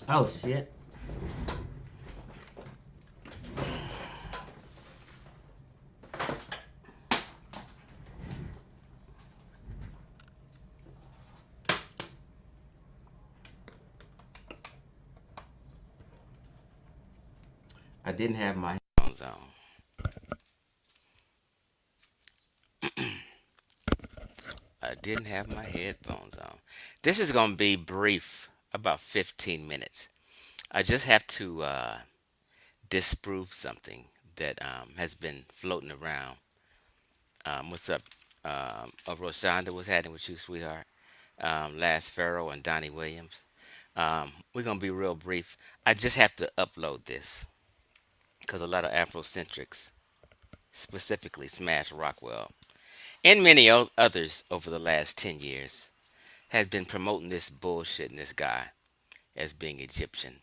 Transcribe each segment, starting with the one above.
Oh shit. I didn't have my headphones on. I didn't have my headphones on. This is going to be brief, about 15 minutes. I just have to disprove something that has been floating around. What's up? Roshonda was having with you, sweetheart. Last Pharaoh and Donnie Williams. We're going to be real brief. I just have to upload this because a lot of Afrocentrics, specifically Smash Rockwell, and many others over the last 10 years, has been promoting this bullshit and this guy as being Egyptian.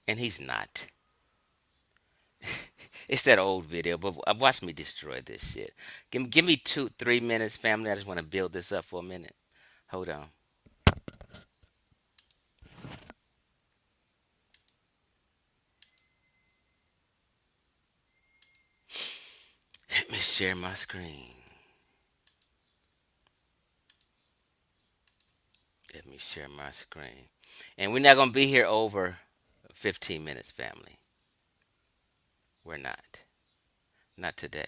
And he's not. It's that old video, but watch me destroy this shit. Give me 2, 3 minutes, family. I just want to build this up for a minute. Hold on. Let me share my screen. Let me share my screen. And we're not going to be here over 15 minutes, family. We're not. Not today.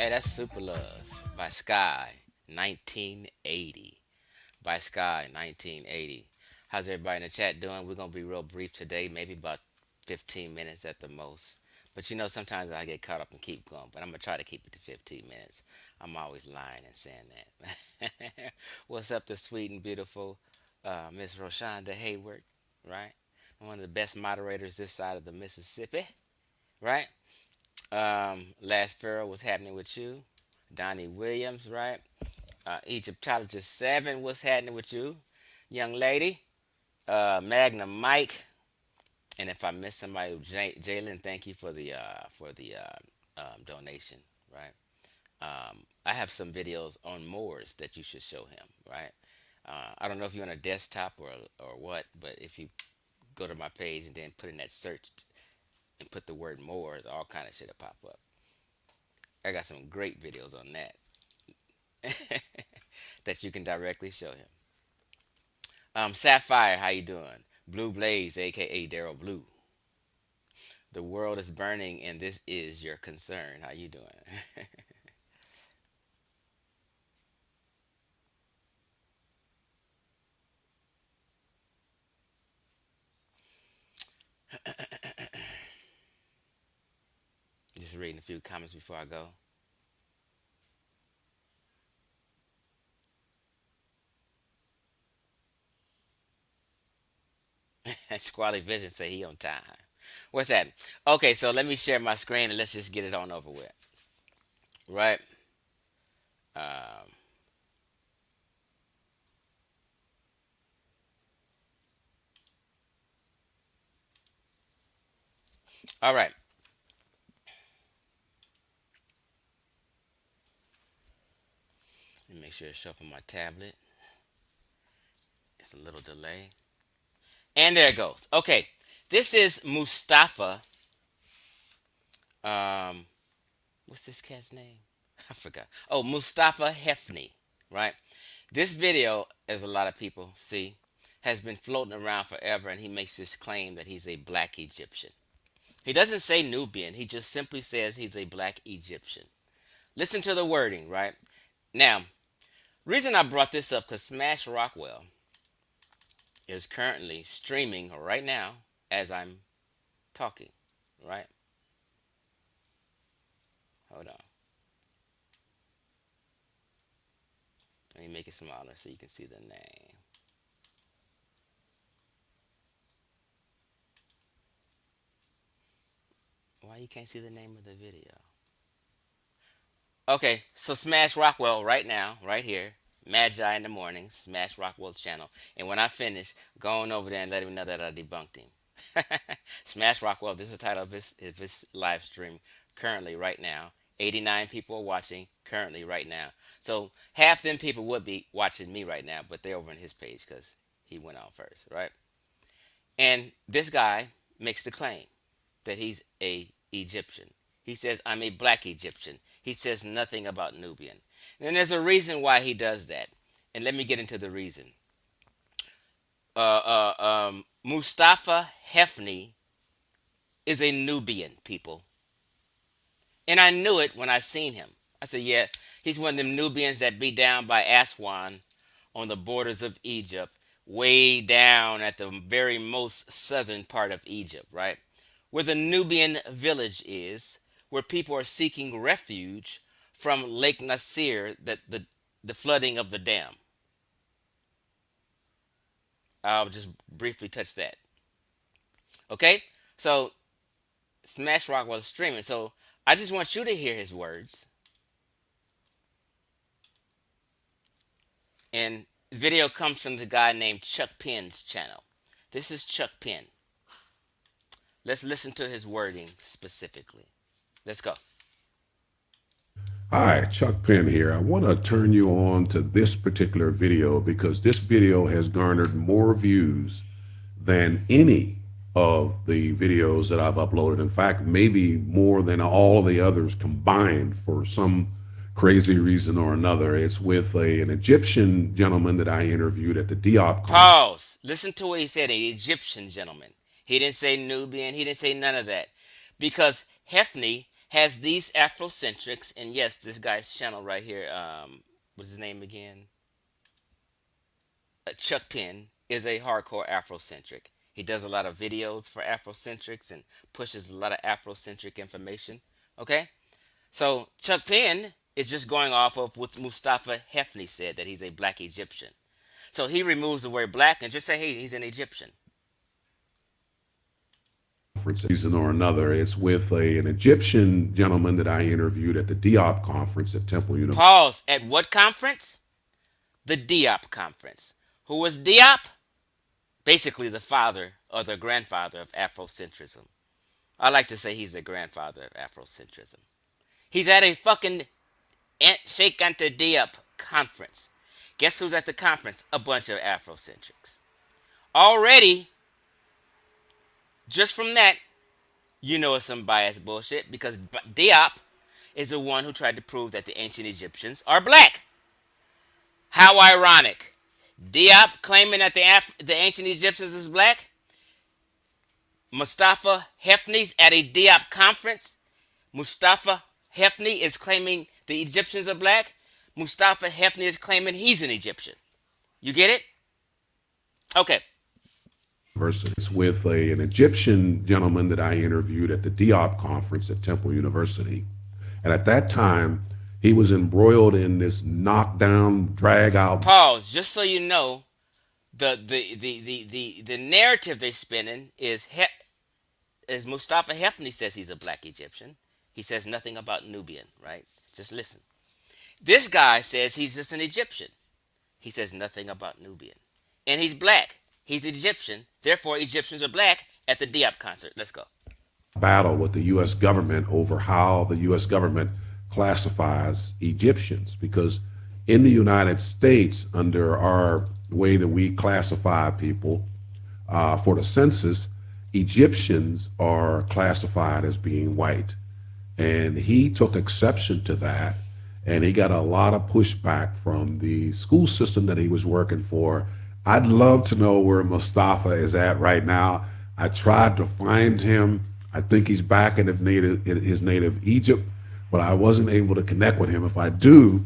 that's Super Love by Sky, 1980. By Sky, 1980. How's everybody in the chat doing? We're going to be real brief today, maybe about 15 minutes at the most. But you know, sometimes I get caught up and keep going, but I'm going to try to keep it to 15 minutes. I'm always lying and saying that. What's up, the sweet and beautiful Miss Roshonda Hayward, right? One of the best moderators this side of the Mississippi, right? Last Pharaoh was happening with you. Donnie Williams, right? Egyptologist 7, what's happening with you? Young lady. Magna Mike. And if I miss somebody, Jalen, thank you for the donation, right? I have some videos on Moors that you should show him, right? I don't know if you're on a desktop or what, but if you go to my page and then put in that search and put the word Moors, all kind of shit will pop up. I got some great videos on that that you can directly show him. Sapphire, how you doing? Blue Blaze, aka Daryl Blue. The world is burning, and this is your concern. How you doing? Just reading a few comments before I go. Squally Vision say he on time. What's that? Okay, so let me share my screen and let's just get it on over with. Right? Um, all right. Let me make sure it's show up on my tablet. It's a little delay. And there it goes. Okay. This is Mustafa. Um, what's this cat's name? I forgot. Oh, Mustafa Hefny, right? This video, as a lot of people see, has been floating around forever, and he makes this claim that he's a black Egyptian. He doesn't say Nubian, he just simply says he's a black Egyptian. Listen to the wording, right? Now, reason I brought this up because Smash Rockwell is currently streaming right now as I'm talking, right? Hold on. Let me make it smaller so you can see the name. Why you can't see the name of the video? Okay, so Smash Rockwell right now, right here. Magi in the morning, Smash Rockwell's channel. And when I finish, go on over there and let him know that I debunked him. Smash Rockwell, this is the title of his live stream currently right now. 89 people are watching currently right now. So half them people would be watching me right now, but they're over on his page because he went on first, right? And this guy makes the claim that he's a Egyptian. He says, I'm a black Egyptian. He says nothing about Nubian. And there's a reason why he does that. And let me get into the reason. Mustafa Hefny is a Nubian, people. And I knew it when I seen him. I said, yeah, he's one of them Nubians that be down by Aswan on the borders of Egypt, way down at the very most southern part of Egypt, right? Where the Nubian village is, where people are seeking refuge from Lake Nasir, the flooding of the dam. I'll just briefly touch that. Okay? So, Smash Rock was streaming. So, I just want you to hear his words. And video comes from the guy named Chuck Penn's channel. This is Chuck Penn. Let's listen to his wording specifically. Let's go. Hi, Chuck Penn here. I want to turn you on to this particular video because this video has garnered more views than any of the videos that I've uploaded. In fact, maybe more than all the others combined for some crazy reason or another. It's with an Egyptian gentleman that I interviewed at the Diop conference. Pause. Listen to what he said, an Egyptian gentleman. He didn't say Nubian. He didn't say none of that. Because Hefny has these Afrocentrics, and yes, this guy's channel right here, what's his name again? Chuck Penn is a hardcore Afrocentric. He does a lot of videos for Afrocentrics and pushes a lot of Afrocentric information. Okay? So Chuck Penn is just going off of what Mustafa Hefny said, that he's a black Egyptian. So he removes the word black and just say, hey, he's an Egyptian. Conference, reason or another. It's with an Egyptian gentleman that I interviewed at the Diop conference at Temple University. Pause. At what conference? The Diop conference. Who was Diop? Basically the father or the grandfather of Afrocentrism. I like to say he's the grandfather of Afrocentrism. He's at a fucking Sheikh Anta Diop conference. Guess who's at the conference? A bunch of Afrocentrics. Already, just from that, you know it's some biased bullshit because Diop is the one who tried to prove that the ancient Egyptians are black. How ironic. Diop claiming that the ancient Egyptians is black. Mostafa Hefny's at a Diop conference. Mustafa Hefny is claiming the Egyptians are black. Mustafa Hefny is claiming he's an Egyptian. You get it? Okay. It's with an Egyptian gentleman that I interviewed at the Diop conference at Temple University. And at that time, he was embroiled in this knockdown, drag out. Pause. Just so you know, the narrative they're spinning is as Mustafa Hefny says he's a black Egyptian. He says nothing about Nubian, right? Just listen. This guy says he's just an Egyptian. He says nothing about Nubian. And he's black. He's Egyptian. Therefore, Egyptians are black at the Diop concert. Let's go. Battle with the U.S. government over how the U.S. government classifies Egyptians. Because in the United States, under our way that we classify people for the census, Egyptians are classified as being white. And he took exception to that. And he got a lot of pushback from the school system that he was working for. I'd love to know where Mustafa is at right now. I tried to find him. I think he's back in his native Egypt, but I wasn't able to connect with him. If I do,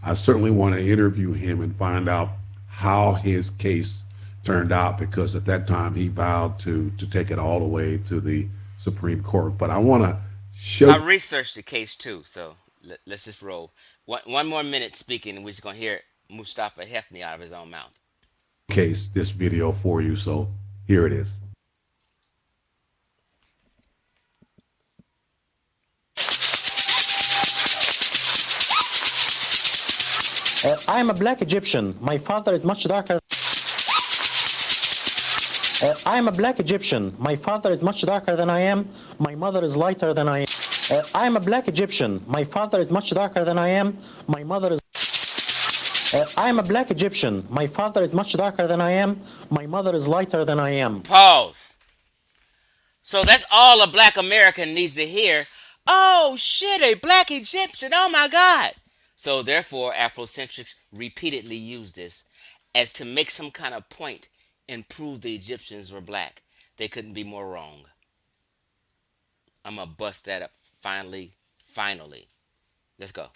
I certainly want to interview him and find out how his case turned out, because at that time he vowed to take it all the way to the Supreme Court. But I want to show. I researched the case too, so let's just roll. One more minute speaking, and we're just going to hear Mustafa Hefny out of his own mouth. Case this video for you, so here it is. I am a black Egyptian. My father is much darker. I am a black Egyptian. My father is much darker than I am. My mother is lighter than I am. I am a black Egyptian. My father is much darker than I am. My mother is. I am a black Egyptian. My father is much darker than I am. My mother is lighter than I am. Pause. So that's all a black American needs to hear. Oh shit, a black Egyptian. Oh my God. So therefore, Afrocentrics repeatedly use this as to make some kind of point and prove the Egyptians were black. They couldn't be more wrong. I'm going to bust that up finally. Let's go.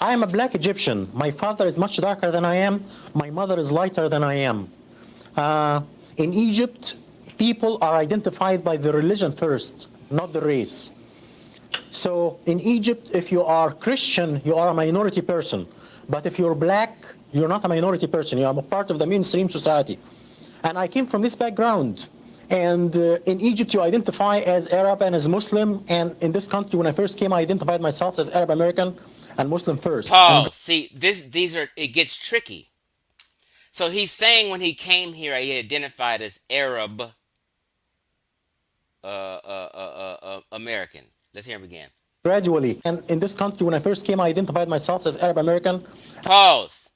I am a black Egyptian. My father is much darker than I am. My mother is lighter than I am. In Egypt, people are identified by the religion first, not the race. So in Egypt, if you are Christian, you are a minority person. But if you're black, you're not a minority person. You are a part of the mainstream society. And I came from this background. And in Egypt, you identify as Arab and as Muslim. And in this country, when I first came, I identified myself as Arab American and Muslim first. Pause. See, it gets tricky. So he's saying when he came here, he identified as Arab American. Let's hear him again. Gradually. And in this country, when I first came, I identified myself as Arab American. Pause.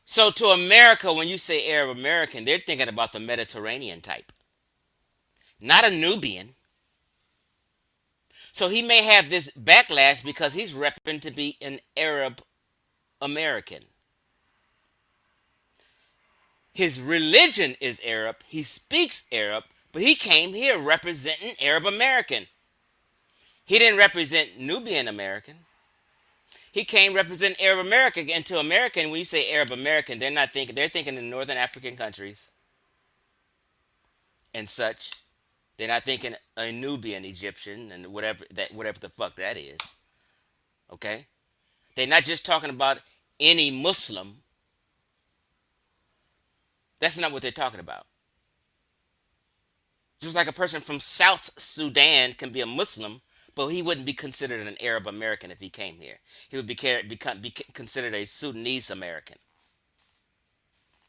So to America, when you say Arab American, they're thinking about the Mediterranean type, not a Nubian. So he may have this backlash because he's repping to be an Arab American. His religion is Arab. He speaks Arab, but he came here representing Arab American. He didn't represent Nubian American. He came represent Arab America. And to American, when you say Arab American, they're thinking the northern African countries and such. They're not thinking a Nubian Egyptian and whatever the fuck that is. Okay? They're not just talking about any Muslim. That's not what they're talking about. Just like a person from South Sudan can be a Muslim, but he wouldn't be considered an Arab American if he came here. He would be considered a Sudanese American.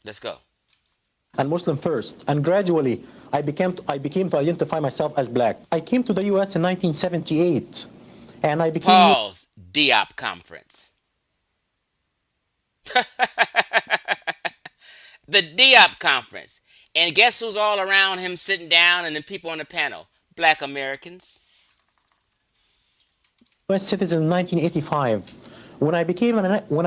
Let's go. and Muslim first. And gradually, I became to identify myself as black. I came to the U.S. in 1978, and I became Pause. Diop conference. The Diop conference. And guess who's all around him sitting down and the people on the panel? Black Americans. U.S. citizen in 1985. When I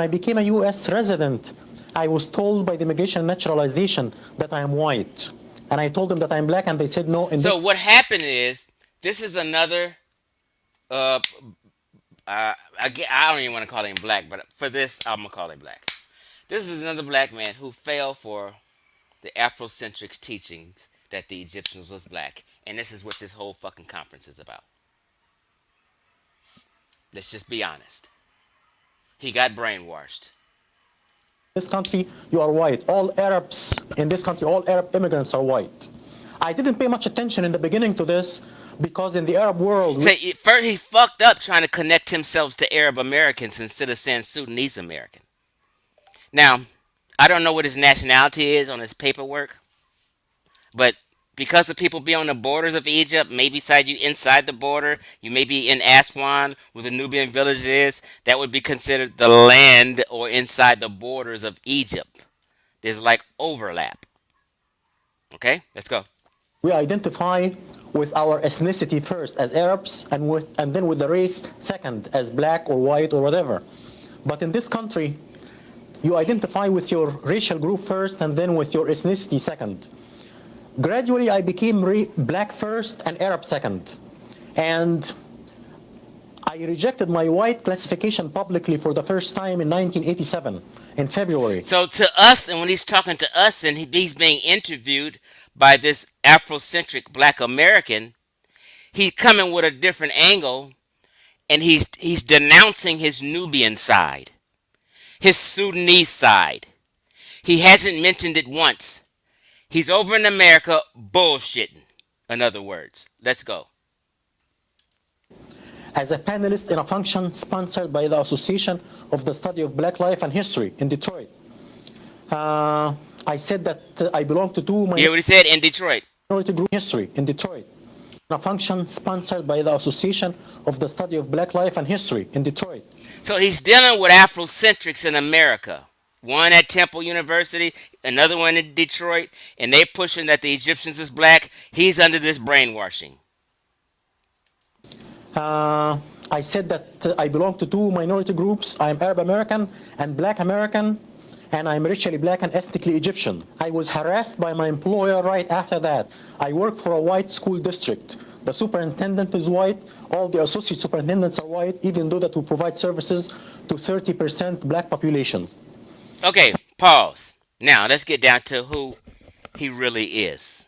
became a U.S. resident, I was told by the Immigration and Naturalization that I am white, and I told them that I'm black, and they said no. So what happened is this is another. Uh, I don't even want to call him black, but for this, I'm gonna call him black. This is another black man who fell for the Afrocentrics teachings that the Egyptians was black, and this is what this whole fucking conference is about. Let's just be honest. He got brainwashed. this country, you are white. All Arabs in this country, all Arab immigrants are white. I didn't pay much attention in the beginning to this because in the Arab world, So first, he fucked up trying to connect himself to Arab Americans instead of saying Sudanese American. Now, I don't know what his nationality is on his paperwork, but because the people be on the borders of Egypt, maybe you inside the border, you may be in Aswan, where the Nubian village is, that would be considered the land or inside the borders of Egypt. There's like overlap. Okay, let's go. we identify with our ethnicity first as Arabs, and then with the race second as black or white or whatever. But in this country, you identify with your racial group first and then with your ethnicity second. Gradually, I became black first and Arab second. And I rejected my white classification publicly for the first time in 1987, in February. So to us, and when he's talking to us and he's being interviewed by this Afrocentric black American, he's coming with a different angle and he's denouncing his Nubian side, his Sudanese side. He hasn't mentioned it once. He's over in America bullshitting, in other words. Let's go. As a panelist in a function sponsored by the Association of the Study of Black Life and History in Detroit. I said that I belong to two You hear what he said in Detroit? minority group history in Detroit. A function sponsored by the Association of the Study of Black Life and History in Detroit. So he's dealing with Afrocentrics in America. One at Temple University, another one in Detroit, and they pushing that the Egyptians is black. He's under this brainwashing. I said that I belong to two minority groups. I'm Arab American and Black American, and I'm racially black and ethnically Egyptian. I was harassed by my employer right after that. I work for a white school district. The superintendent is white. All the associate superintendents are white, even though that we provide services to 30% black population. Okay, pause. Now let's get down to who he really is.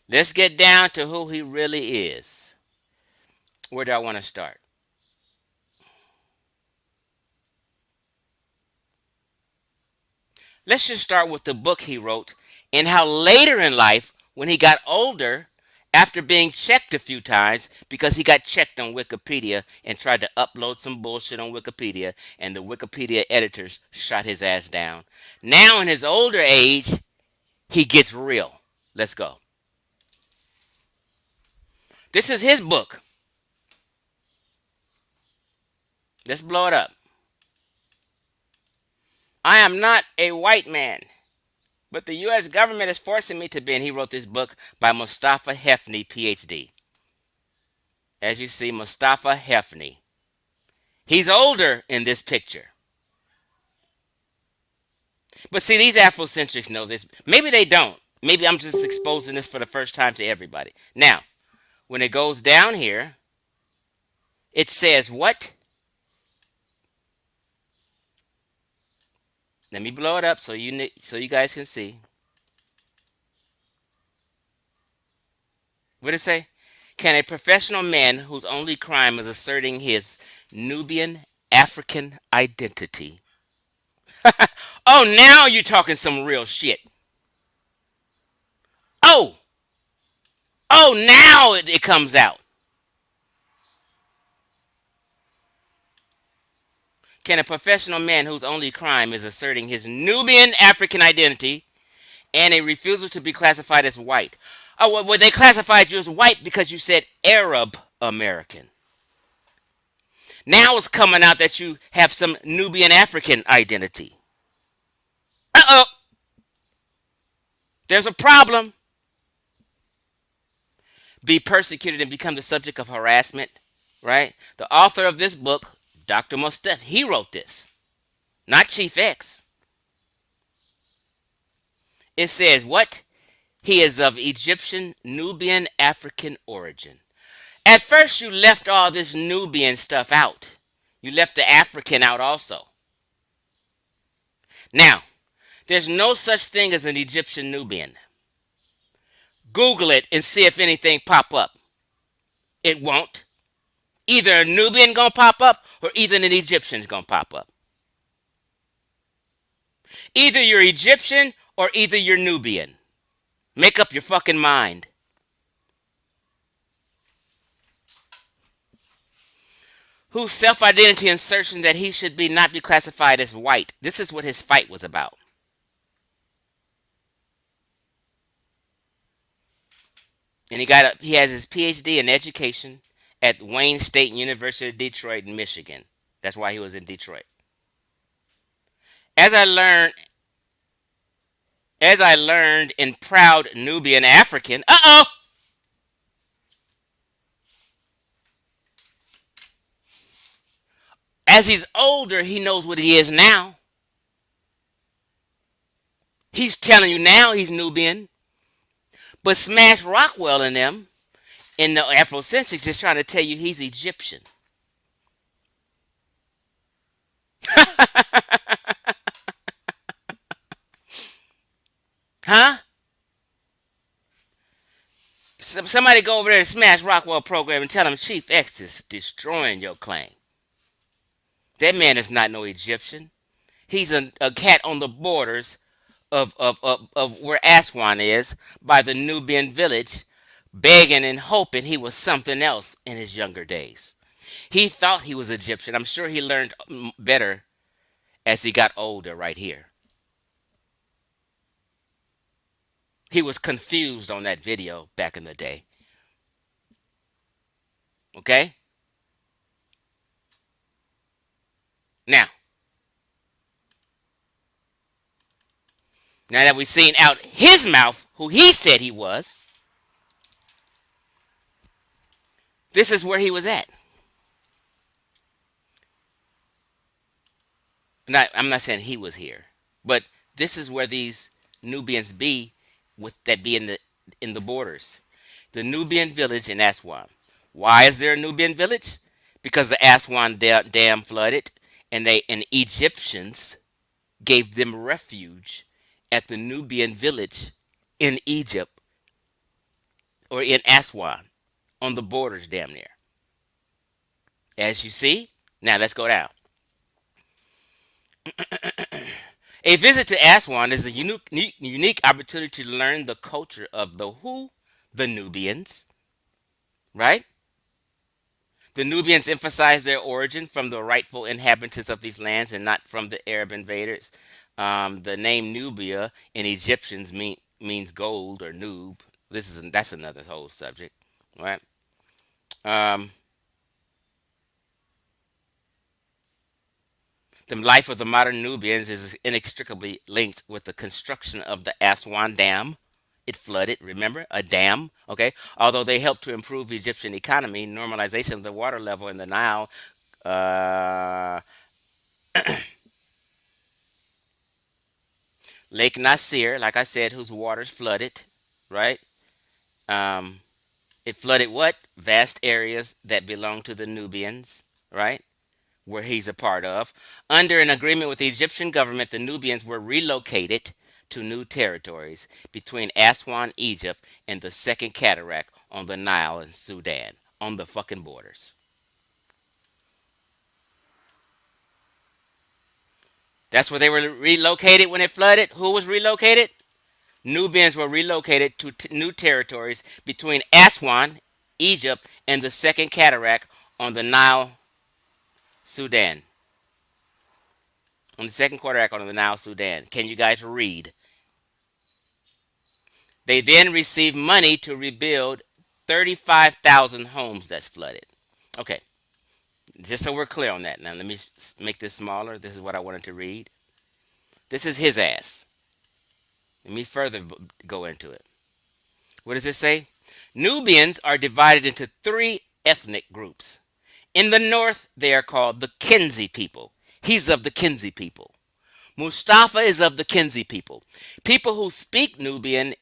Let's get down to who he really is. Where do I want to start? Let's just start with the book he wrote and how later in life, when he got older, after being checked a few times, because he got checked on Wikipedia and tried to upload some bullshit on Wikipedia, and the Wikipedia editors shot his ass down. Now, in his older age, he gets real. Let's go. This is his book. Let's blow it up. I am not a white man, but the U.S. government is forcing me to be. And he wrote this book by Mostafa Hefny, PhD. As you see, Mostafa Hefny. He's older in this picture. But see, these Afrocentrics know this. Maybe they don't. Maybe I'm just exposing this for the first time to everybody. Now, when it goes down here, It says what? Let me blow it up so so you guys can see. What did it say? Can a professional man whose only crime is asserting his Nubian African identity? Oh, now you're talking some real shit. Oh, now it comes out. Can a professional man whose only crime is asserting his Nubian African identity and a refusal to be classified as white? Oh, well, they classified you as white because you said Arab American. Now it's coming out that you have some Nubian African identity. Uh oh, there's a problem. Be persecuted and become the subject of harassment, right? The author of this book, Dr. Mostafa, he wrote this, not Chief X. It says what? He is of Egyptian, Nubian, African origin. At first, you left all this Nubian stuff out. You left the African out also. Now, there's no such thing as an Egyptian Nubian. Google it and see if anything pop up. It won't. Either a Nubian gonna pop up or either an Egyptian's gonna pop up. Either you're Egyptian or either you're Nubian. Make up your fucking mind. Whose self-identity assertion that he should be not be classified as white. This is what his fight was about. And he has his PhD in education at Wayne State University of Detroit, Michigan. That's why he was in Detroit. As I learned in proud Nubian African. Uh-oh. As he's older, he knows what he is now. He's telling you now he's Nubian. But Smash Rockwell and them in the Afrocentrics is trying to tell you he's Egyptian. Huh? Somebody go over there to Smash Rockwell program and tell him Chief X is destroying your claim. That man is not no Egyptian. He's a cat on the borders of where Aswan is by the Nubian village, begging and hoping he was something else in his younger days. He thought he was Egyptian. I'm sure he learned better as he got older right here. He was confused on that video back in the day. Okay? Now, now that we've seen out his mouth who he said he was, this is where he was at. I'm not saying he was here, but this is where these Nubians be with that be in the borders. The Nubian village in Aswan. Why is there a Nubian village? Because the Aswan dam flooded, and Egyptians gave them refuge at the Nubian village in Egypt or in Aswan on the borders damn near. As you see, now let's go down. A visit to Aswan is a unique opportunity to learn the culture of the who? The Nubians, right? The Nubians emphasize their origin from the rightful inhabitants of these lands and not from the Arab invaders. The name Nubia in Egyptians means gold or noob. That's another whole subject, right? Um, the life of the modern Nubians is inextricably linked with the construction of the Aswan Dam. It flooded, remember? A dam, okay? Although they helped to improve the Egyptian economy, normalization of the water level in the Nile, uh, Lake Nasir, like I said, whose waters flooded, right? Um, It flooded what? Vast areas that belong to the Nubians, right? Where he's a part of. Under an agreement with the Egyptian government, the Nubians were relocated to new territories between Aswan, Egypt, and the Second Cataract on the Nile in Sudan, on the fucking borders. That's where they were relocated when it flooded. Who was relocated? Nubians were relocated to new territories between Aswan, Egypt, and the Second Cataract on the Nile, Sudan. On the Second Cataract on the Nile, Sudan. Can you guys read? They then received money to rebuild 35,000 homes that's flooded. Okay, just so we're clear on that. Now, let me make this smaller. This is what I wanted to read. This is his ass. Let me further go into it. What does it say? Nubians are divided into three ethnic groups. In the north, they are called the Kinzi people. He's of the Kinzi people. Mustafa is of the Kinzi people. People who speak Nubian,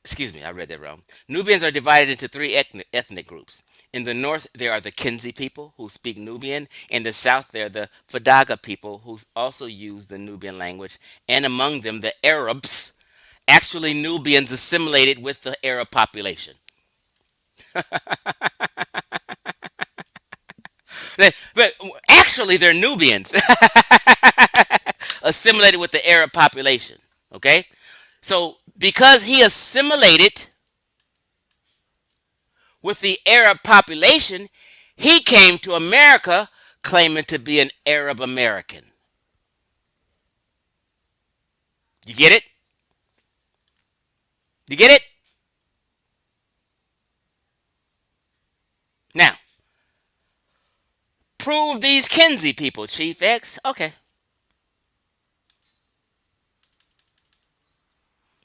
excuse me, I read that wrong. Nubians are divided into three ethnic groups. In the north, there are the Kinzi people who speak Nubian. In the south, there are the Fadaga people who also use the Nubian language. And among them, the Arabs, actually Nubians assimilated with the Arab population. But actually, they're Nubians assimilated with the Arab population. Okay? So, because he assimilated with the Arab population, he came to America claiming to be an Arab American. You get it? You get it? Now, prove these Kinsey people, Chief X. Okay.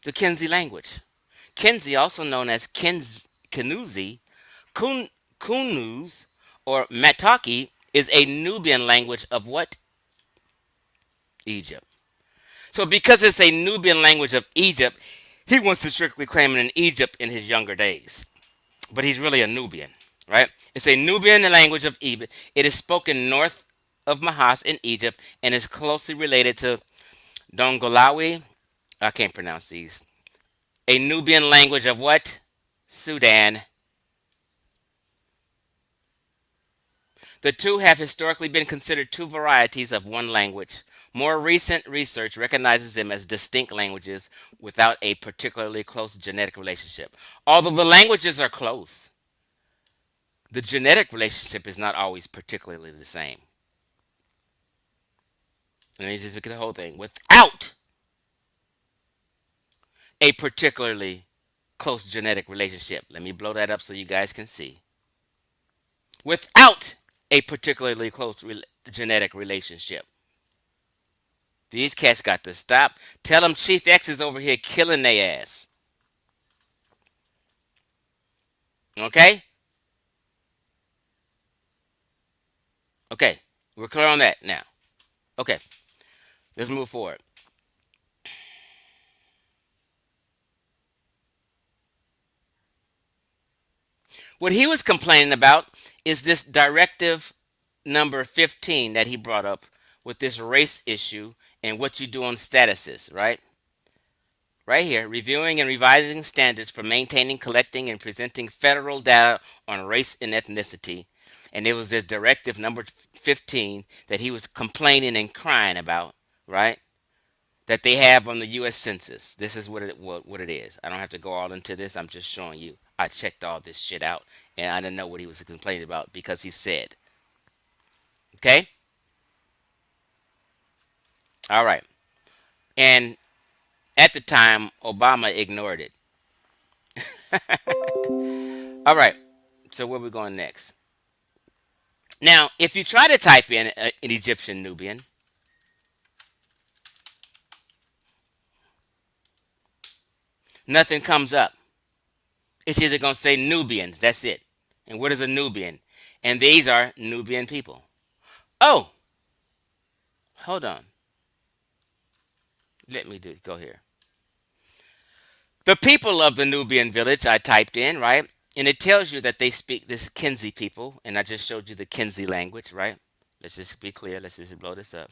The Kinsey language. Kinsey, also known as Kinuzi, Kunuz, or Mataki, is a Nubian language of what? Egypt. So because it's a Nubian language of Egypt, he wants to strictly claim it in Egypt in his younger days. But he's really a Nubian, right? It's a Nubian language of Egypt. It is spoken north of Mahas in Egypt and is closely related to Dongolawi. I can't pronounce these. A Nubian language of what? Sudan. The two have historically been considered two varieties of one language. More recent research recognizes them as distinct languages without a particularly close genetic relationship. Although the languages are close, the genetic relationship is not always particularly the same. Let me just look at the whole thing. Without a particularly close genetic relationship. Let me blow that up so you guys can see. Without a particularly close genetic relationship. These cats got to stop. Tell them Chief X is over here killing their ass. Okay? Okay. We're clear on that now. Okay. Let's move forward. What he was complaining about is this directive number 15 that he brought up with this race issue and what you do on statuses, right? Right here, reviewing and revising standards for maintaining, collecting, and presenting federal data on race and ethnicity. And it was this directive number 15 that he was complaining and crying about, right? That they have on the U.S. Census. This is what it is. I don't have to go all into this. I'm just showing you. I checked all this shit out, and I didn't know what he was complaining about because he said. Okay? All right. And at the time, Obama ignored it. All right. So where we going next? Now, if you try to type in an Egyptian Nubian, nothing comes up. It's either going to say Nubians. That's it. And what is a Nubian? And these are Nubian people. Oh, hold on. Let me go here. The people of the Nubian village I typed in, right? And it tells you that they speak this Kinsey people, and I just showed you the Kinsey language, right? Let's just be clear. Let's just blow this up,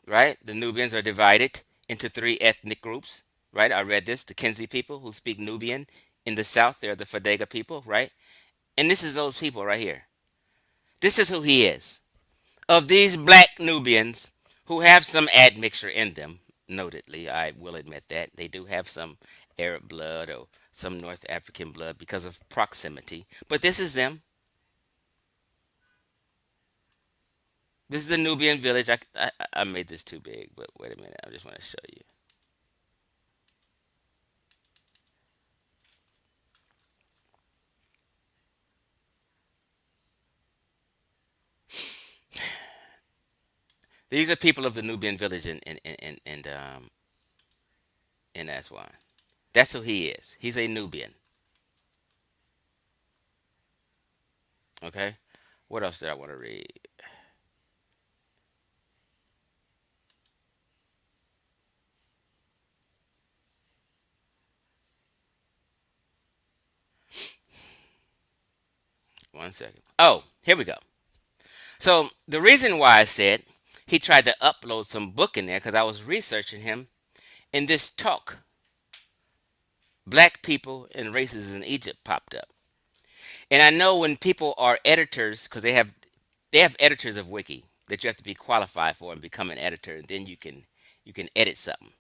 right? The Nubians are divided into three ethnic groups, right? I read this. The Kinsey people who speak Nubian in the south, they're the Fadega people, right? And this is those people right here. This is who he is. Of these black Nubians who have some admixture in them, notedly, I will admit that they do have some Arab blood or some North African blood because of proximity. But this is them. This is the Nubian village. I made this too big, but wait a minute. I just want to show you. These are people of the Nubian village in Aswan. That's who he is. He's a Nubian. Okay. What else did I want to read? One second. Oh, here we go. So the reason why I said he tried to upload some book in there because I was researching him in this talk. Black people and races in Egypt popped up, and I know when people are editors because they have editors of wiki that you have to be qualified for and become an editor, and then you can edit something.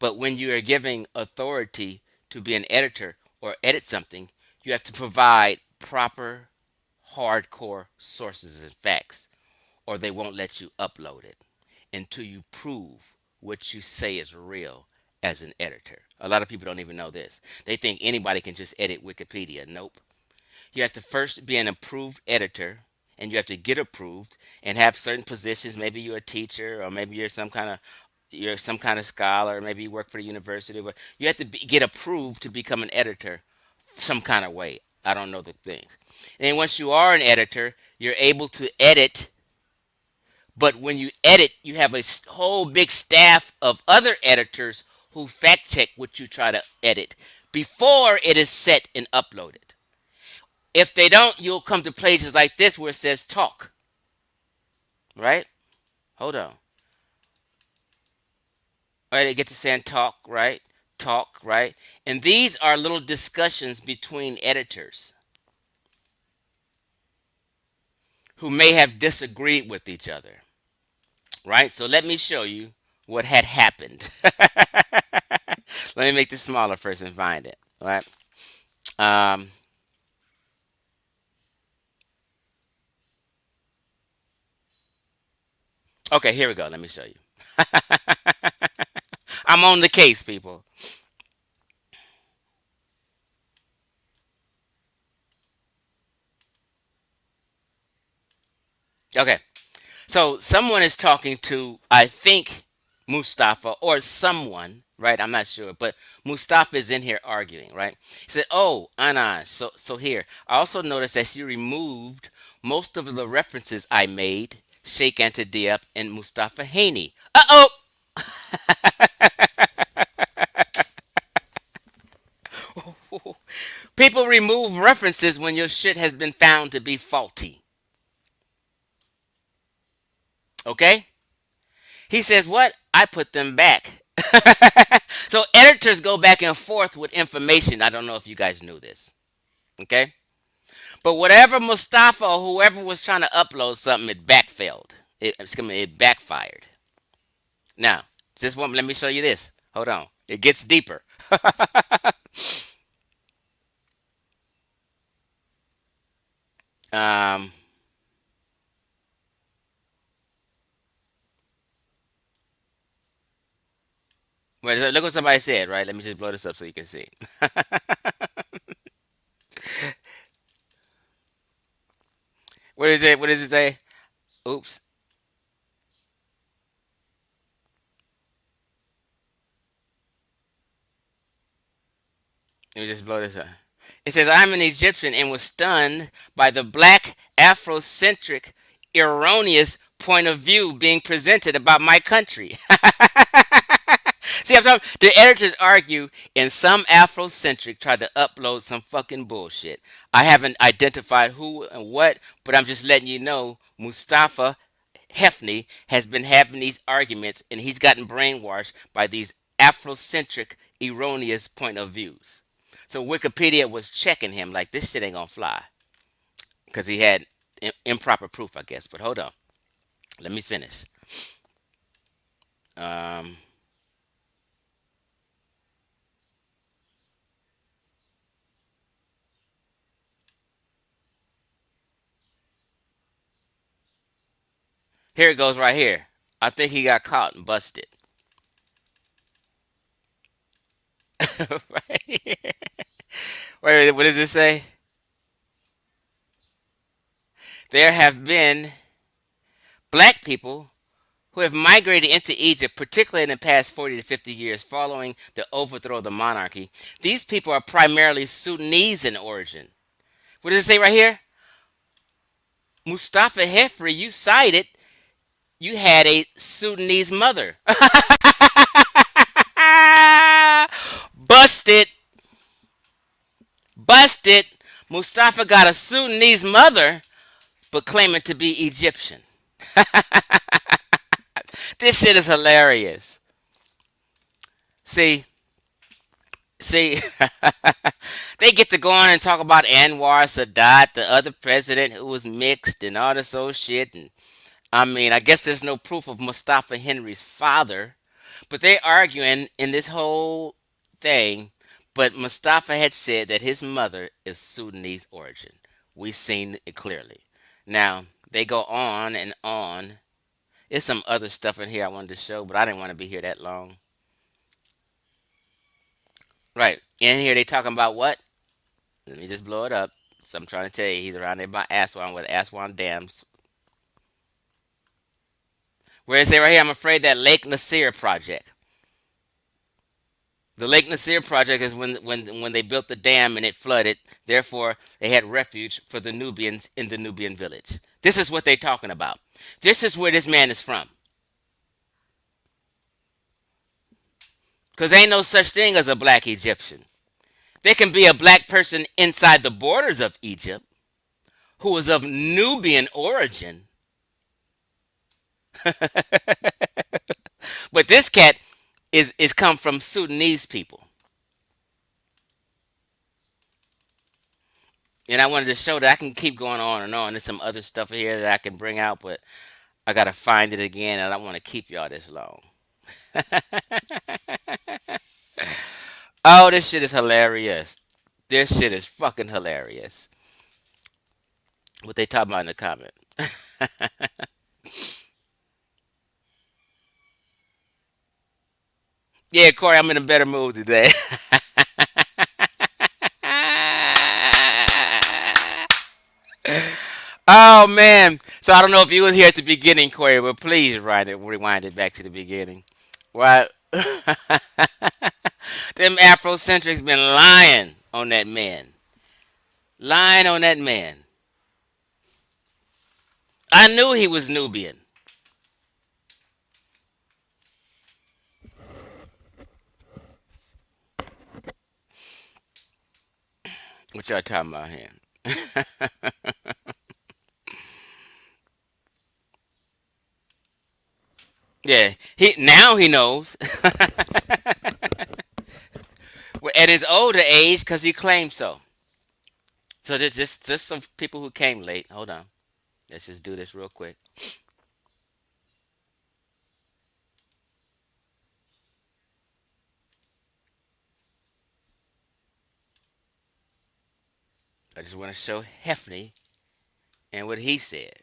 But when you are giving authority to be an editor or edit something, you have to provide proper hardcore sources and facts, or they won't let you upload it until you prove what you say is real as an editor. A lot of people don't even know this. They think anybody can just edit Wikipedia. Nope. You have to first be an approved editor, and you have to get approved and have certain positions. Maybe you're a teacher, or maybe you're some kind of scholar, maybe you work for the university, but you have to get approved to become an editor some kind of way. I don't know the things. And once you are an editor, you're able to edit, but when you edit, you have a whole big staff of other editors who fact check what you try to edit before it is set and uploaded. If they don't, you'll come to pages like this where it says talk, right? Hold on. All right, they get to saying talk, right? Talk, right? And these are little discussions between editors who may have disagreed with each other, right? So let me show you what had happened. Let me make this smaller first and find it, right? Um, okay, here we go. Let me show you. I'm on the case, people. Okay, so someone is talking to, I think, Mustafa or someone, right? I'm not sure, but Mustafa is in here arguing, right? He said, "Oh, Anna, so here. I also noticed that she removed most of the references I made, Sheikh Anta Diop and Mustafa Haney. Uh oh, people remove references when your shit has been found to be faulty. Okay?" He says, "What? I put them back." So editors go back and forth with information. I don't know if you guys knew this. Okay? But whatever Mustafa or whoever was trying to upload something, it backfailed. It backfired. Now, let me show you this. Hold on. It gets deeper. Um, look what somebody said, right? Let me just blow this up so you can see. What is it? What does it say? Oops. Let me just blow this up. It says, "I'm an Egyptian and was stunned by the black Afrocentric erroneous point of view being presented about my country." See, I'm talking. The editors argue, and some Afrocentric tried to upload some fucking bullshit. I haven't identified who and what, but I'm just letting you know. Mustafa Hefny has been having these arguments, and he's gotten brainwashed by these Afrocentric erroneous point of views. So Wikipedia was checking him like this shit ain't gonna fly because he had improper proof, I guess. But hold on, let me finish. Um, Here it goes right here. I think he got caught and busted. Right here. Wait, what does it say? There have been black people who have migrated into Egypt, particularly in the past 40 to 50 years following the overthrow of the monarchy. These people are primarily Sudanese in origin. What does it say right here? Mustafa Hefri, you cited you had a Sudanese mother. Busted. Busted. Mustafa got a Sudanese mother, but claiming to be Egyptian. This shit is hilarious. See, see, they get to go on and talk about Anwar Sadat, the other president who was mixed and all this old shit. And I mean, I guess there's no proof of Mustafa Henry's father, but they're arguing in this whole thing. But Mustafa had said that his mother is Sudanese origin. We've seen it clearly. Now, they go on and on. There's some other stuff in here I wanted to show, but I didn't want to be here that long. Right. In here, they talking about what? Let me just blow it up. So I'm trying to tell you, he's around there by Aswan with Aswan dams. Where is it right here? I'm afraid that Lake Nasir project. The Lake Nasir project is when they built the dam and it flooded. Therefore, they had refuge for the Nubians in the Nubian village. This is what they're talking about. This is where this man is from. Because ain't no such thing as a black Egyptian. There can be a black person inside the borders of Egypt who is of Nubian origin, but this cat is come from Sudanese people. And I wanted to show that I can keep going on and on. There's some other stuff here that I can bring out, but I gotta find it again, and I don't want to keep y'all this long. Oh, this shit is hilarious. This shit is fucking hilarious. What they talking about in the comment? Yeah, Corey, I'm in a better mood today. Oh man! So I don't know if you was here at the beginning, Corey, but please rewind it back to the beginning. Right? Them Afrocentrics been lying on that man. Lying on that man. I knew he was Nubian. What y'all talking about here? Yeah, he now he knows at his older age because he claimed so. So there's just some people who came late. Hold on, let's just do this real quick. I just want to show Hefny and what he said.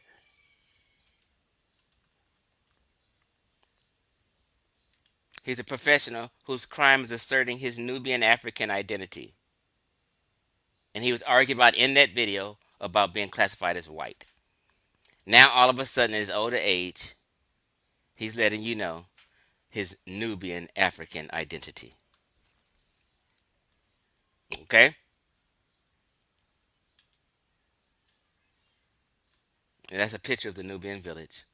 He's a professional whose crime is asserting his Nubian African identity. And he was arguing about in that video about being classified as white. Now, all of a sudden, at his older age, he's letting you know his Nubian African identity. Okay? And that's a picture of the Nubian village.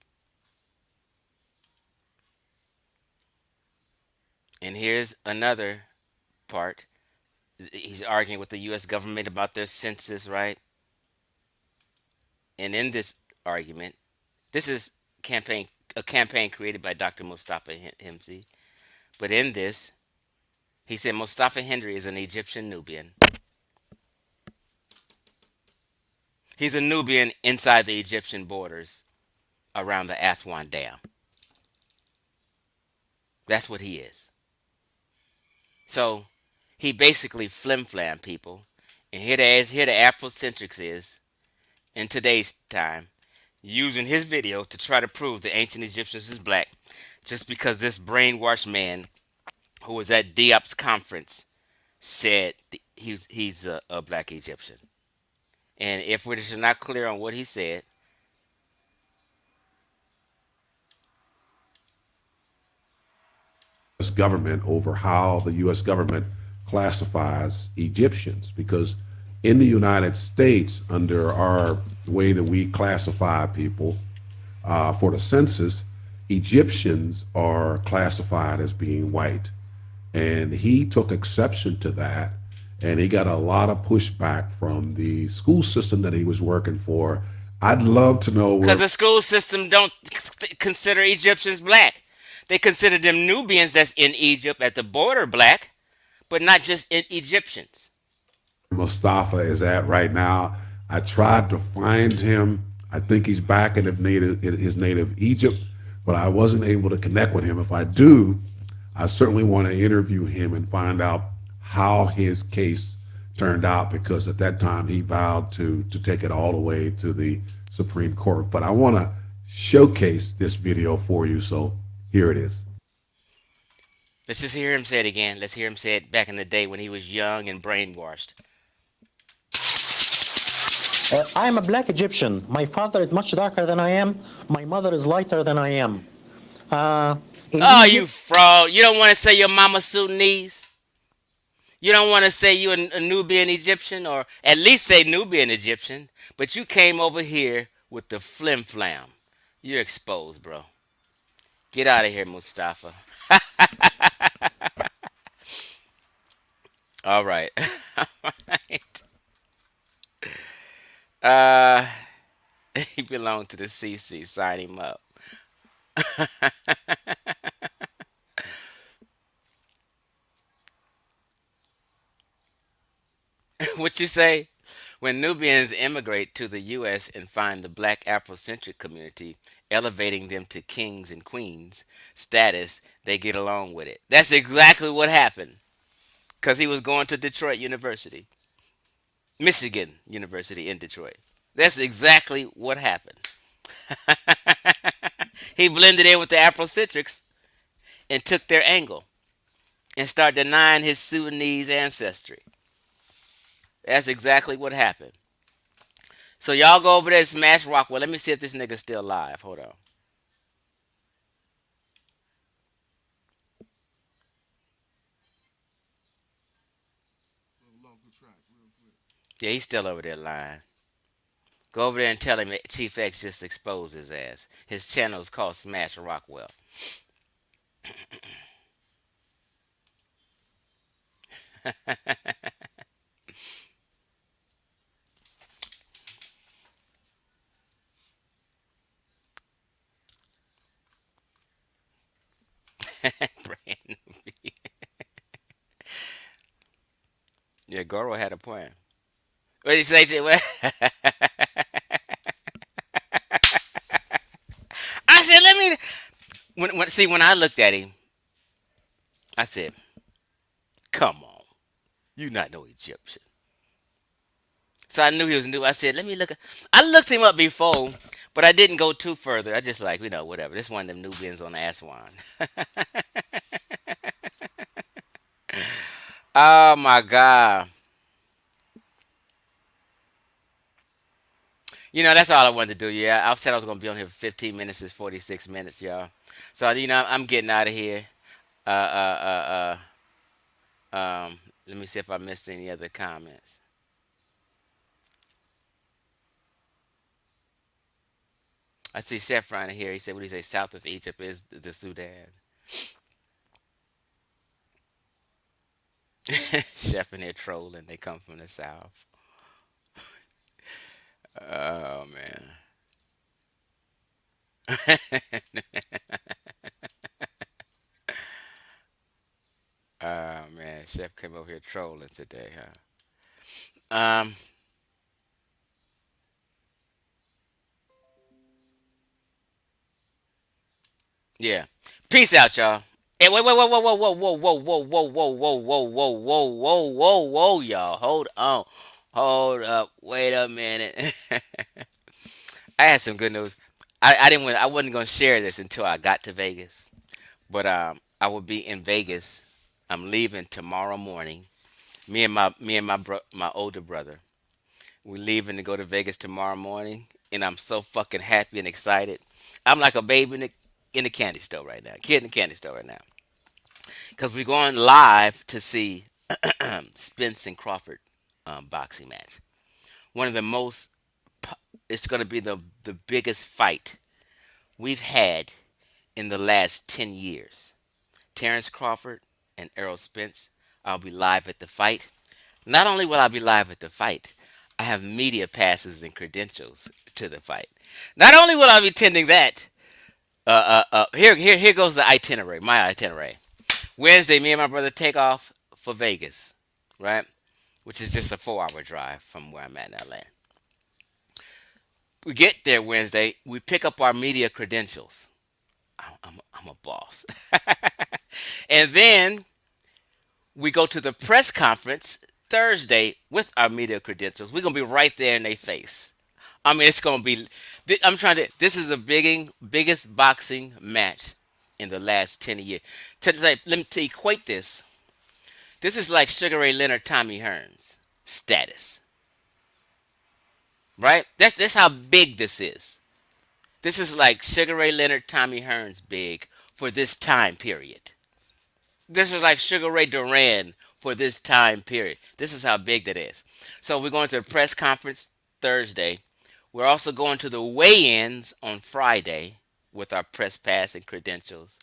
And here's another part. He's arguing with the U.S. government about their census, right? And in this argument, this is campaign a campaign created by Dr. Mostafa Hefny. But in this, he said Mostafa Hefny is an Egyptian Nubian. He's a Nubian inside the Egyptian borders around the Aswan Dam. That's what he is. So he basically flim flam people. And here the Afrocentrics is in today's time, using his video to try to prove the ancient Egyptians is black, just because this brainwashed man who was at Diop's conference said he's a black Egyptian. And if we're just not clear on what he said, U.S. government over how the U.S. government classifies Egyptians, because in the United States, under our way that we classify people for the census, Egyptians are classified as being white. And he took exception to that. And he got a lot of pushback from the school system that he was working for. I'd love to know because where the school system don't consider Egyptians black, they consider them Nubians that's in Egypt at the border black, but not just in Egyptians. Mustafa is at right now. I tried to find him. I think he's back in his native Egypt, but I wasn't able to connect with him. If I do, I certainly want to interview him and find out how his case turned out, because at that time he vowed to take it all the way to the Supreme Court. But I want to showcase this video for you, so here it is. Let's just hear him say it again. Let's hear him say it back in the day when he was young and brainwashed. I am a black Egyptian. My father is much darker than I am. My mother is lighter than I am. In Oh, you Egypt, fraud. You don't want to say your mama Sudanese? You don't want to say you a Nubian Egyptian, or at least say Nubian Egyptian, but you came over here with the flim flam. You're exposed, bro. Get out of here, Mustafa. All right. All right. Uh, he belonged to the CC. Sign him up. What you say? When Nubians immigrate to the U.S. and find the black Afrocentric community elevating them to kings and queens status, they get along with it. That's exactly what happened. Because he was going to Detroit University, Michigan University in Detroit. That's exactly what happened. He blended in with the Afrocentrics and took their angle and started denying his Sudanese ancestry. That's exactly what happened. So y'all go over there and Smash Rockwell. Let me see if this nigga's still alive. Hold on. Yeah, he's still over there lying. Go over there and tell him that Chief X just exposed his ass. His channel is called Smash Rockwell. Brand new. Yeah, Goro had a point. What did he say? What? I said, let me. When I looked at him, I said, "Come on, you not no Egyptian." So I knew he was new. I said, "Let me look." I looked him up before, but I didn't go too further. I just like whatever. This one of them Nubians on the Aswan. Oh my God. That's all I wanted to do. Yeah, I said I was gonna be on here for 15 minutes. It's 46 minutes, y'all. So I'm getting out of here. Let me see if I missed any other comments. I see Chevron here. He said, "What do you say? South of Egypt is the Sudan." Chef in here trolling. They come from the south. Oh man. Oh man. Chef came over here trolling today, huh? Um. Yeah. Peace out, y'all. Hey, wait, wait, whoa, whoa, whoa, whoa, whoa, whoa, whoa, whoa, whoa, whoa, whoa, whoa, whoa, whoa, whoa, whoa, y'all. Hold on. Hold up. Wait a minute. I had some good news. I didn't want. I wasn't gonna share this until I got to Vegas. But I will be in Vegas. I'm leaving tomorrow morning. My older brother. We're leaving to go to Vegas tomorrow morning, and I'm so fucking happy and excited. I'm like a baby in the candy store right now. Kid in the candy store right now. Because we're going live to see Spence and Crawford boxing match. One of the most. It's going to be the biggest fight we've had in the last 10 years. Terrence Crawford and Errol Spence. I'll be live at the fight. Not only will I be live at the fight, I have media passes and credentials to the fight. Not only will I be attending that, here goes the itinerary, my itinerary. Wednesday, me and my brother take off for Vegas, right? Which is just a 4 hour drive from where I'm at in LA. We get there Wednesday, we pick up our media credentials. I'm a boss. And then we go to the press conference Thursday with our media credentials. We're gonna be right there in their face. I mean, it's gonna be. I'm trying to. This is the biggest boxing match in the last 10 years. To equate this, this is like Sugar Ray Leonard, Tommy Hearns status, right? That's how big this is. This is like Sugar Ray Leonard, Tommy Hearns big for this time period. This is like Sugar Ray Duran for this time period. This is how big that is. So we're going to a press conference Thursday. We're also going to the weigh-ins on Friday with our press pass and credentials.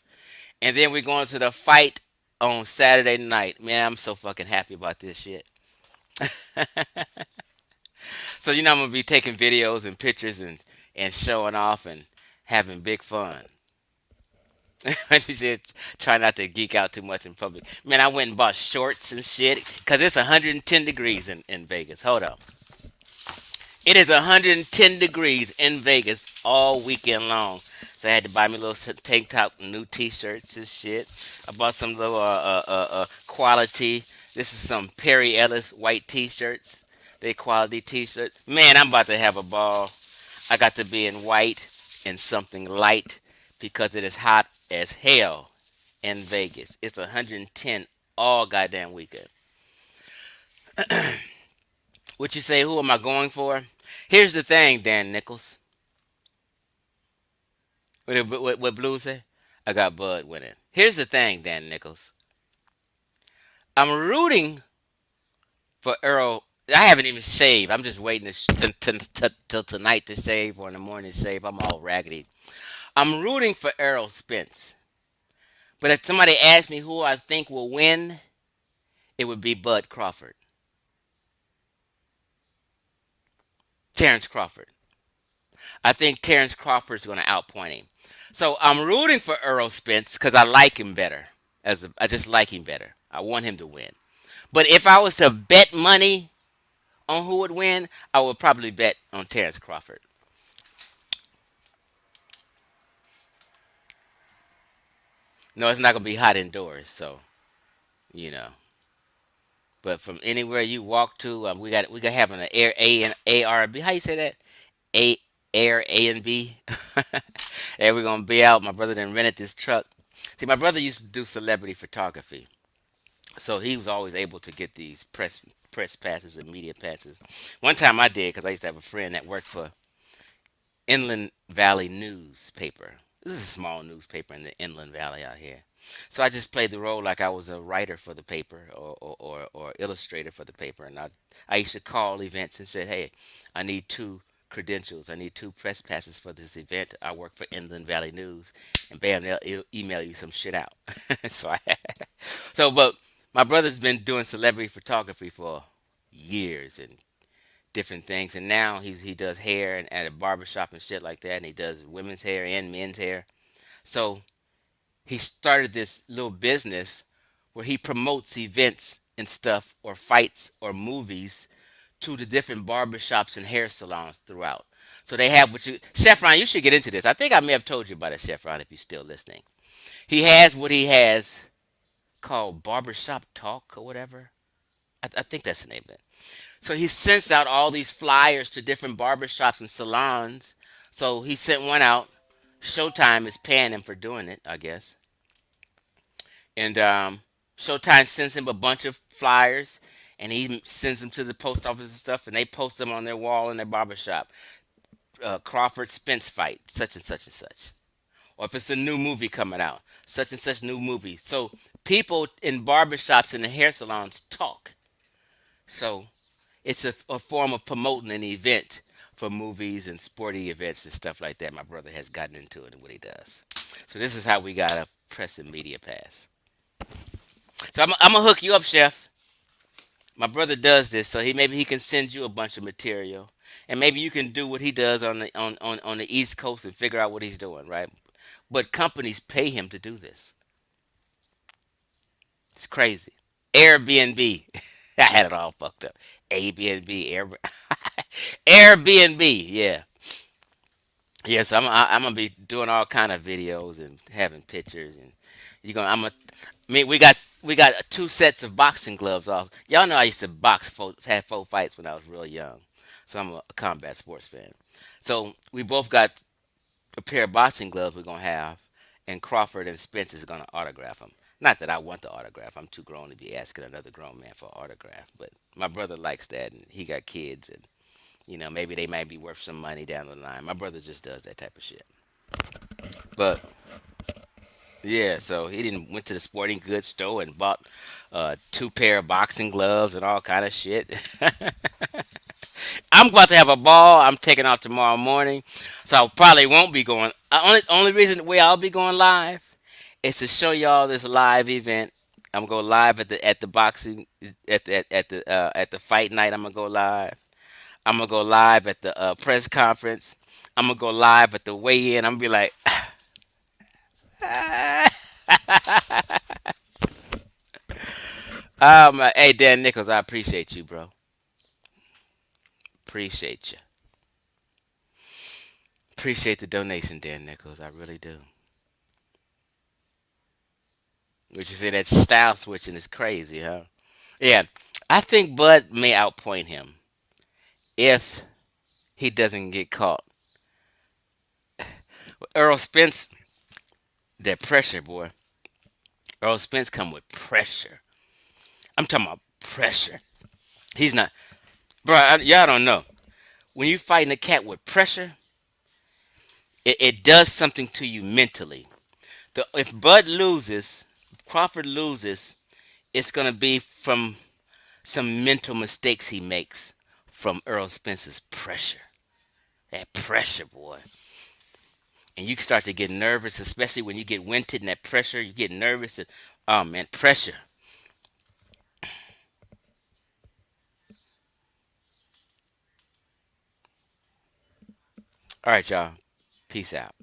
And then we're going to the fight on Saturday night. Man, I'm so fucking happy about this shit. So I'm gonna be taking videos and pictures and showing off and having big fun. You said try not to geek out too much in public. Man, I went and bought shorts and shit because it's 110 degrees in Vegas. Hold up. It is 110 degrees in Vegas all weekend long. So I had to buy me little tank top, new T-shirts and shit. I bought some little quality. This is some Perry Ellis white T-shirts. They quality T-shirts. Man, I'm about to have a ball. I got to be in white and something light because it is hot as hell in Vegas. It's 110 all goddamn weekend. What you say? Who am I going for? Here's the thing, Dan Nichols. What Blue say? I got Bud winning. Here's the thing, Dan Nichols. I'm rooting for Earl. I haven't even shaved. I'm just waiting till tonight to shave or in the morning to shave. I'm all raggedy. I'm rooting for Errol Spence. But if somebody asked me who I think will win, it would be Bud Crawford. Terrence Crawford. I think Terrence Crawford's going to outpoint him. So I'm rooting for Earl Spence because I like him better. I just like him better. I want him to win. But if I was to bet money on who would win, I would probably bet on Terrence Crawford. No, it's not going to be hot indoors, so you know. But from anywhere you walk to, we got having an air A and A R B. How you say that? A Air A and B. And we're gonna be out. My brother then rented this truck. See, my brother used to do celebrity photography, so he was always able to get these press passes and media passes. One time I did because I used to have a friend that worked for Inland Valley newspaper. This is a small newspaper in the Inland Valley out here. So I just played the role like I was a writer for the paper or illustrator for the paper. And I used to call events and said, hey, I need two credentials. I need two press passes for this event. I work for Inland Valley News. And bam, they'll email you some shit out. so I, so but My brother's been doing celebrity photography for years and different things, and now he does hair and at a barbershop and shit like that, and he does women's hair and men's hair. So he started this little business where he promotes events and stuff or fights or movies to the different barbershops and hair salons throughout. So they have what you, Chef Ron, you should get into this. I think I may have told you about it, Chef Ron, if you're still listening. He has what he has called Barbershop Talk or whatever. I think that's the name of it. So he sends out all these flyers to different barbershops and salons. So he sent one out. Showtime is paying him for doing it, I guess. And Showtime sends him a bunch of flyers, and he sends them to the post office and stuff, and they post them on their wall in their barbershop. Crawford Spence fight, such and such and such. Or if it's a new movie coming out, such and such new movie. So people in barbershops and the hair salons talk. So it's a form of promoting an event for movies and sporting events and stuff like that. My brother has gotten into it and what he does. So this is how we got a press and media pass. So I'm gonna hook you up, Chef. My brother does this, so he maybe he can send you a bunch of material, and maybe you can do what he does on the East Coast and figure out what he's doing, right? But companies pay him to do this. It's crazy. Airbnb. I had it all fucked up. Airbnb, Airbnb. Yeah, yeah. So I'm gonna be doing all kind of videos and having pictures, and you're gonna. I mean, we got two sets of boxing gloves off. Y'all know I used to have four fights when I was real young, so I'm a combat sports fan. So we both got a pair of boxing gloves we're gonna have, and Crawford and Spence is gonna autograph them. Not that I want the autograph. I'm too grown to be asking another grown man for an autograph. But my brother likes that, and he got kids, and maybe they might be worth some money down the line. My brother just does that type of shit. But yeah, so he didn't went to the sporting goods store and bought two pair of boxing gloves and all kind of shit. I'm about to have a ball. I'm taking off tomorrow morning, so I probably won't be going. Only reason way I'll be going live is to show y'all this live event. I'm gonna go live at the boxing at the fight night. I'm gonna go live. I'm gonna go live at the press conference. I'm gonna go live at the weigh-in. I'm gonna be like, hey Dan Nichols, I appreciate you, bro. Appreciate you. Appreciate the donation, Dan Nichols. I really do. Which you say that style switching is crazy, huh? Yeah, I think Bud may outpoint him if he doesn't get caught. Earl Spence, that pressure, boy. Earl Spence come with pressure. I'm talking about pressure. He's not, bro. Y'all don't know. When you fighting a cat with pressure, it does something to you mentally. If Bud loses, if Crawford loses, it's gonna be from some mental mistakes he makes from Earl Spence's pressure. That pressure, boy. And you can start to get nervous, especially when you get winded and that pressure. You get nervous. And, oh man, pressure. All right, y'all. Peace out.